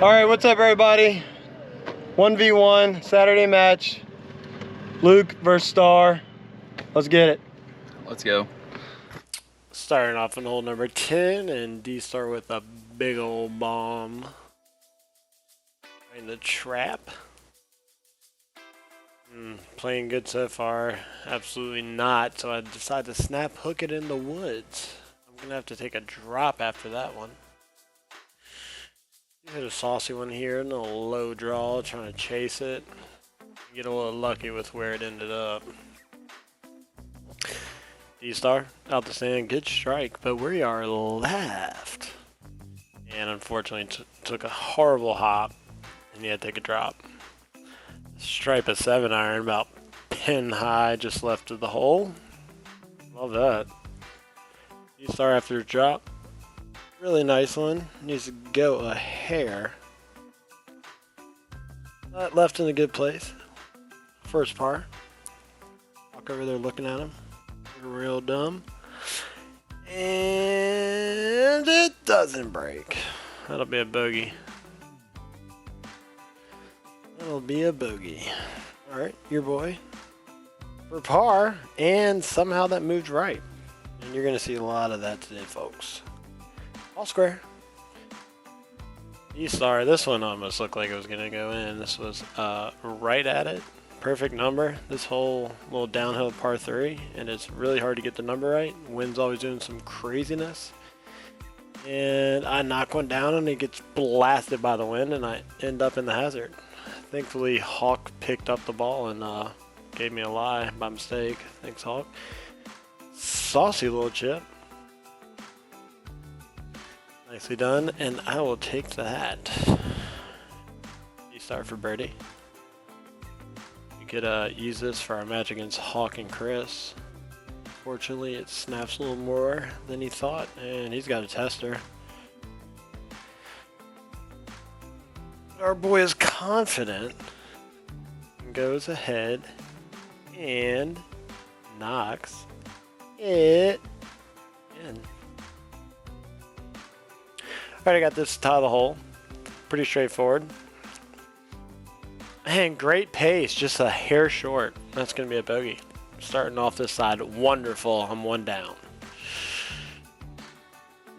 Alright, what's up everybody? 1v1 Saturday match. Luke versus Starr. Let's get it. Let's go. Starting off in hole number 10, and D-Starr with a big old bomb in the trap. Playing good so far. Absolutely not. So I decided to snap hook it in the woods. I'm going to have to take a drop after that one. Hit a saucy one here, and a low draw, trying to chase it. Get a little lucky with where it ended up. D-Starr out the sand, good strike, but we are left. And unfortunately took a horrible hop, and he had to take a drop. Stripe a 7-iron, about pin high, just left of the hole. Love that. D-Starr after a drop. Really nice one. Needs to go a hair. But left in a good place. First par. Walk over there looking at him. Real dumb. And it doesn't break. That'll be a bogey. That'll be a bogey. Alright, your boy. For par. And somehow that moved right. And you're going to see a lot of that today, folks. All square. D-Starr, this one almost looked like it was going to go in. This was right at it. Perfect number. This whole little downhill par 3, and it's really hard to get the number right. Wind's always doing some craziness. And I knock one down, and it gets blasted by the wind, and I end up in the hazard. Thankfully, Hawk picked up the ball and gave me a lie by mistake. Thanks, Hawk. Saucy little chip. Nicely done, and I will take that. D-Starr for birdie. We could use this for our match against Hawk and Chris. Fortunately, it snaps a little more than he thought, and he's got a tester. Our boy is confident and goes ahead and knocks it in. Alright, I got this to tie the hole. Pretty straightforward. And great pace, just a hair short. That's going to be a bogey. Starting off this side, wonderful. I'm one down.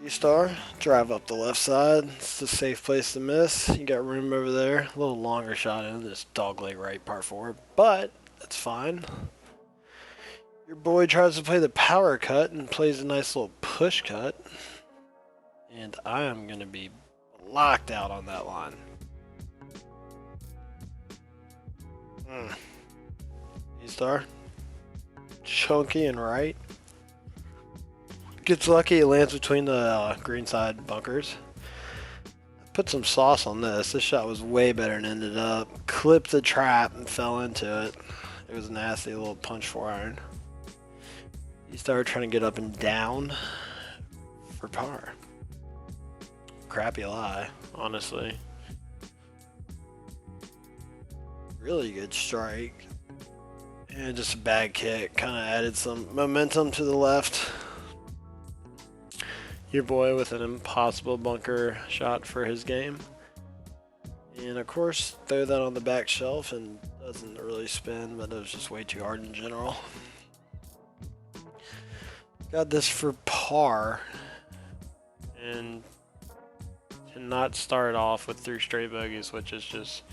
D-Starr, drive up the left side. It's a safe place to miss. You got room over there. A little longer shot in this dogleg right par 4, but that's fine. Your boy tries to play the power cut and plays a nice little push cut. And I am going to be locked out on that line. D-Starr. Chunky and right. Gets lucky, it lands between the green side bunkers. Put some sauce on this. This shot was way better than ended up. Clipped the trap and fell into it. It was a nasty little punch 4-iron. D-Starr trying to get up and down for par. Crappy lie, honestly. Really good strike. And just a bad kick. Kind of added some momentum to the left. Your boy with an impossible bunker shot for his game. And of course, throw that on the back shelf and doesn't really spin, but it was just way too hard in general. Got this for par. And not start off with 3 straight bogeys, which is just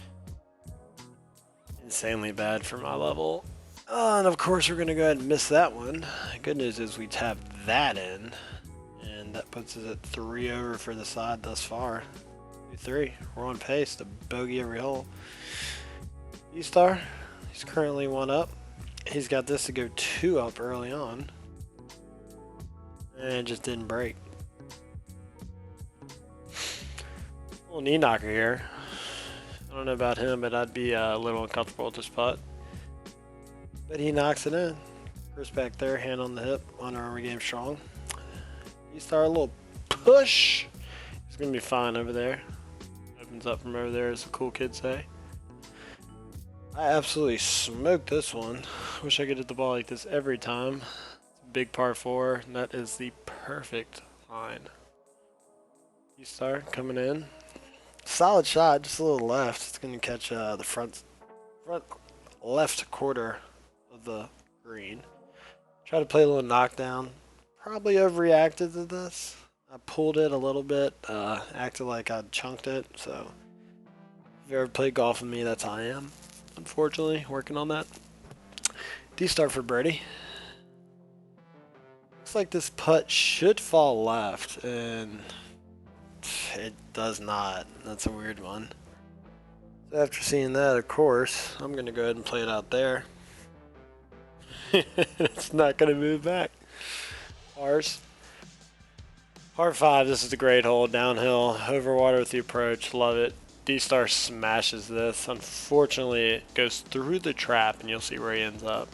insanely bad for my level. And of course we're going to go ahead and miss that one. Good news is we tapped that in, and that puts us at 3 over for the side thus far. 2-3. We're on pace to bogey every hole. D-Starr, he's currently 1 up. He's got this to go 2 up early on, and it just didn't break. Little knee knocker here. I don't know about him, but I'd be a little uncomfortable with this putt. But he knocks it in. Chris back there, hand on the hip, underarm game strong. D-Starr, a little push. He's gonna be fine over there. Opens up from over there, as the cool kids say. I absolutely smoked this one. Wish I could hit the ball like this every time. It's a big par 4, and that is the perfect line. D-Starr coming in. solid shot, just a little left. It's gonna catch the front left quarter of the green. Try to play a little knockdown. Probably overreacted to this. I pulled it a little bit, acted like I'd chunked it. So if you ever played golf with me, that's how I am. Unfortunately, working on that. D-Starr for birdie. Looks like this putt should fall left, and it does not. That's a weird one. So after seeing that, of course, I'm going to go ahead and play it out there. It's not going to move back. Pars. Par 5, this is a great hole. Downhill, over water with the approach. Love it. D-Starr smashes this. Unfortunately, it goes through the trap, and you'll see where he ends up.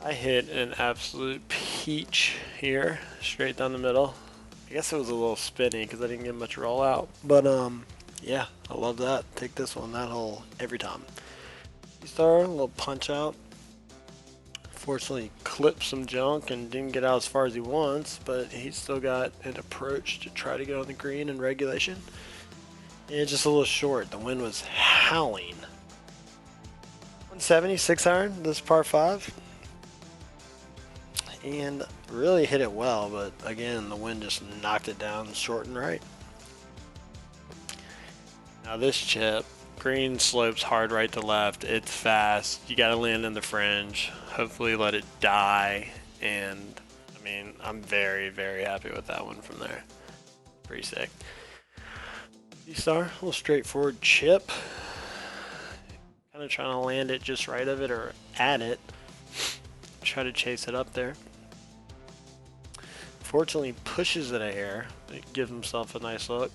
I hit an absolute peach here, straight down the middle. I guess it was a little spinny because I didn't get much rollout. But, yeah, I love that. Take this one, that hole, every time. D-Starr, a little punch out. Fortunately, clipped some junk and didn't get out as far as he wants, but he's still got an approach to try to get on the green in regulation. And just a little short. The wind was howling. 170, 6-iron, this par 5. And really hit it well, but again, the wind just knocked it down short and right. Now this chip, green slopes hard right to left. It's fast. You got to land in the fringe. Hopefully let it die. And I mean, I'm very, very happy with that one from there. Pretty sick. D-Starr, a little straightforward chip. Kind of trying to land it just right of it or at it. Try to chase it up there. Fortunately, pushes it a hair. It gives himself a nice look.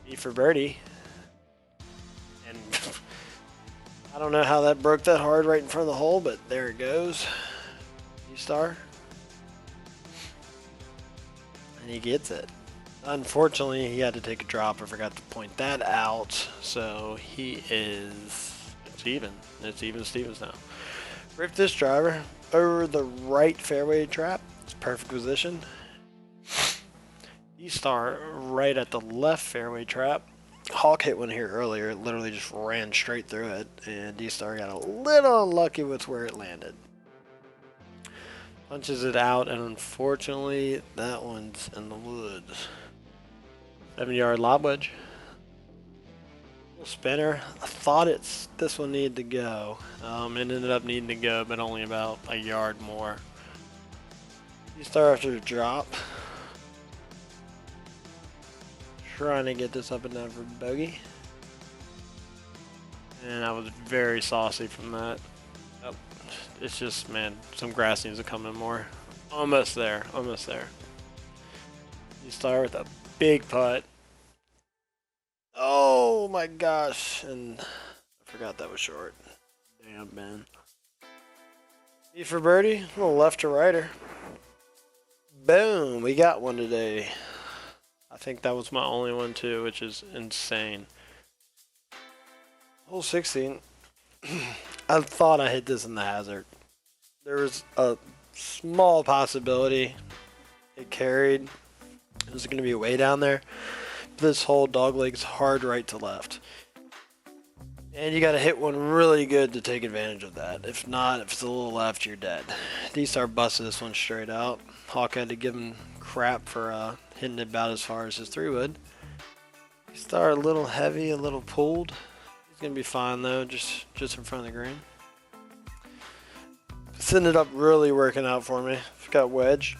E for birdie. And I don't know how that broke that hard right in front of the hole, but there it goes. D-Starr. And he gets it. Unfortunately, he had to take a drop. I forgot to point that out. So he is, it's even. It's even Stevens now. Rip this driver over the right fairway trap. It's perfect position. D-Starr right at the left fairway trap. Hawk hit one here earlier. It literally just ran straight through it, and D-Starr got a little unlucky with where it landed. Punches it out, and unfortunately, that one's in the woods. 7-yard lob wedge. Little spinner. I thought this one needed to go. It ended up needing to go, but only about a yard more. D-Starr after the drop. Trying to get this up and down for bogey. And I was very saucy from that. Yep. It's just, man, some grass needs to come in more. Almost there, almost there. You start with a big putt. Oh my gosh, and I forgot that was short. Damn, man. E for birdie, a little left to righter. Boom, we got one today. I think that was my only one too, which is insane. Hole 16. I thought I hit this in the hazard. There was a small possibility it carried. It was going to be way down there. This hole doglegs hard right to left. And you got to hit one really good to take advantage of that. If not, if it's a little left, you're dead. D-Starr busted this one straight out. Hawk had to give him crap for hitting it about as far as his 3 would. D-Starr a little heavy, a little pulled. He's going to be fine though, just in front of the green. This ended up really working out for me. Got wedged.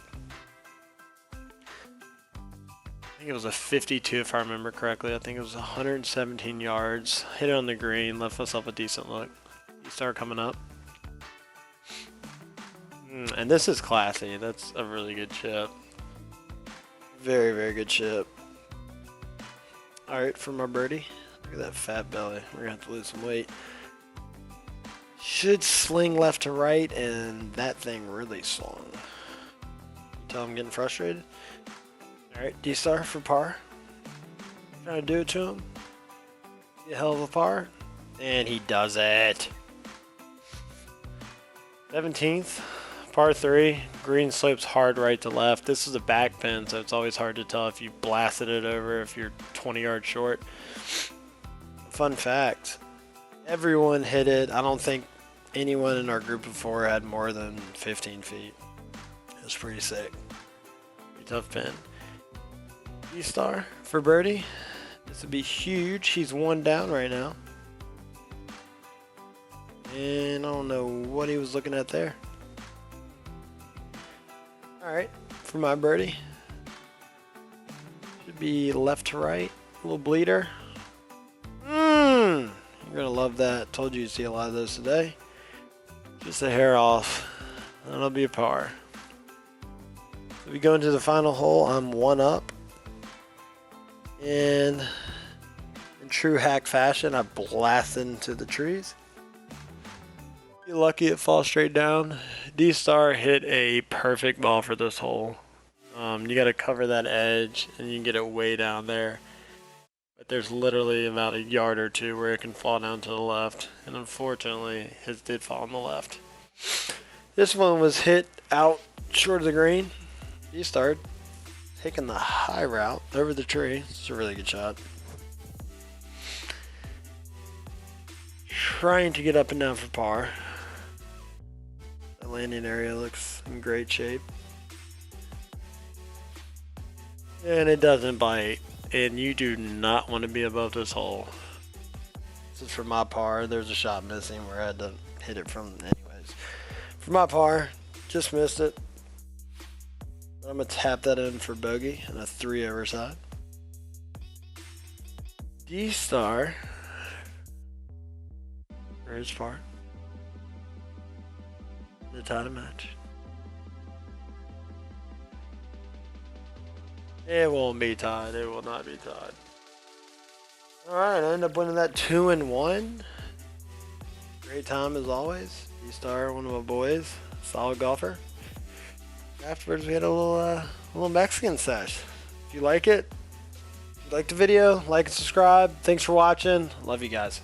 I think it was a 52 if I remember correctly. I think it was 117 yards. Hit it on the green, left myself a decent look. D-Starr coming up. And this is classy. That's a really good chip. Very, very good chip. Alright, for my birdie. Look at that fat belly. We're going to have to lose some weight. Should sling left to right, and that thing really swung. Tell I'm getting frustrated. Alright, D-Starr for par. Trying to do it to him. Be a hell of a par. And he does it. 17th. Par 3, green slopes hard right to left. This is a back pin, so it's always hard to tell if you blasted it over if you're 20 yards short. Fun fact, everyone hit it. I don't think anyone in our group of 4 had more than 15 feet. It was pretty sick. Pretty tough pin. Starr for birdie. This would be huge. He's 1 down right now. And I don't know what he was looking at there. Alright, for my birdie. Should be left to right. A little bleeder. You're going to love that. Told you you'd see a lot of those today. Just a hair off. That'll be a par. So we go into the final hole. I'm 1 up. And in true hack fashion, I blast into the trees. You're lucky it falls straight down. Starr hit a perfect ball for this hole. You got to cover that edge and you can get it way down there. But there's literally about a yard or 2 where it can fall down to the left. And unfortunately, his did fall on the left. This one was hit out short of the green. Starr taking the high route over the tree. It's a really good shot. Trying to get up and down for par. The landing area looks in great shape. And it doesn't bite. And you do not want to be above this hole. This is for my par. There's a shot missing where I had to hit it from anyways. For my par, just missed it. I'm going to tap that in for bogey and a 3 over side. Starr for his par. The tie to match. It won't be tied. It will not be tied. Alright, I end up winning that 2-1. Great time as always. Starr, one of my boys. Solid golfer. Afterwards, we had a little Mexican sesh. If you like it, if you like the video, like and subscribe. Thanks for watching. Love you guys.